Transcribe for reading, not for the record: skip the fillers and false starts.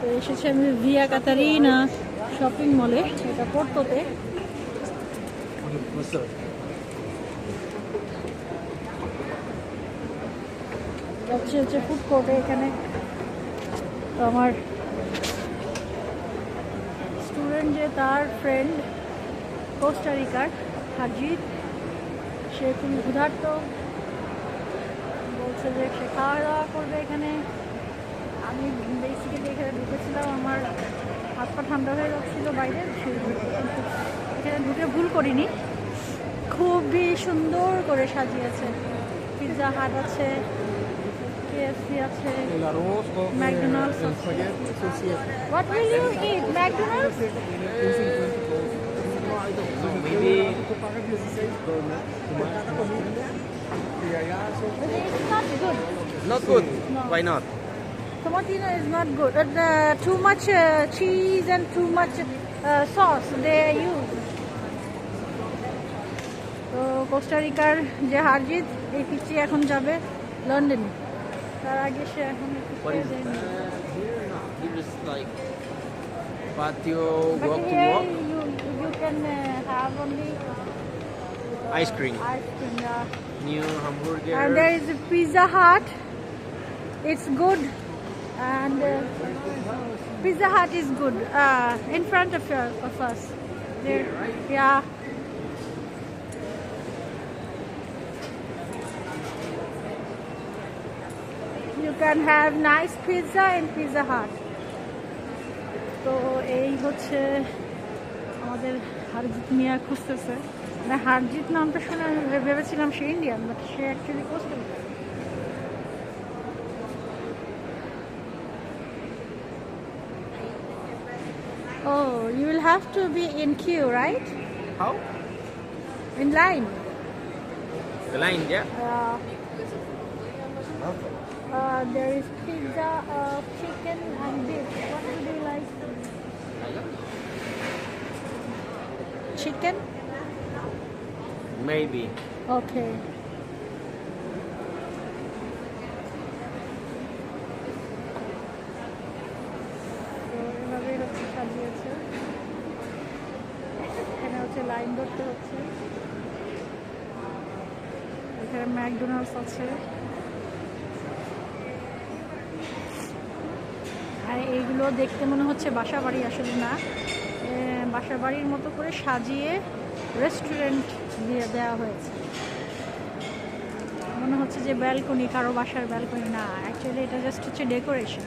তো এসেছি আমি ভিয়া কাতারিনা শপিং মলে, এটা পোর্টোতে। যাচ্ছি হচ্ছে ফুড কোর্টে। এখানে তো আমার স্টুডেন্ট যে তার ফ্রেন্ড কোস্টারিকার হাজিদ, সে খুবই ক্ষুধার্ত, বলছে যে সে খাওয়া দাওয়া করবে এখানে। আমি বেসিক্যালি এখানে ঢুকেছিলাম, আমার হাত পা ঠান্ডা হয়ে যাচ্ছিলো বাইরে, এখানে ঢুকে ভুল করিনি। খুবই সুন্দর করে সাজিয়েছে, পিৎজা হাট আছে, কেএফসি আছে, ম্যাকডোনাল্ডস আছে। What will you eat? McDonald's? Maybe It's not good. not good. No. Why not? Tomatina is not good. Too much cheese and too much sauce they use. তো কোস্টারিকার যে হারজিত, এই পিচ্ছি এখন যাবে লন্ডনে। তার আগে সে এখন What is here? No, here is like patio But walk to here walk. you can have only Ice cream. ice cream, yeah. New hamburger. And there is a Pizza Hut. It's good, and Pizza Hut is good. In front of us. There, yeah. You can have nice pizza in Pizza Hut. তো এই হচ্ছে আমাদের হারজিত মিয়া খুঁজতেছে। মানে হারজিত নামটা শুনে আমি ভেবেছিলাম সে ইন্ডিয়ান, বাট সে actually Costa Rican. Oh, you will have to be in queue, right? How? In line. The line, yeah. There is pizza, chicken, and beef. What would you like? Chicken? Maybe. Okay. তো এভাবেই হচ্ছে সাজিয়েছে। এখানে হচ্ছে line ধরতে হচ্ছে। এখানে McDonald's আছে। আর এইগুলো দেখতে মনে হচ্ছে বাসা বাড়ি, আসলে না। বাসা বাড়ির মতো করে সাজিয়ে রেস্টুরেন্ট দিয়ে দেওয়া হয়েছে। মনে হচ্ছে যে ব্যালকনি, কারো বাসার ব্যালকনি না, অ্যাকচুয়ালি এটা জাস্ট হচ্ছে ডেকোরেশন।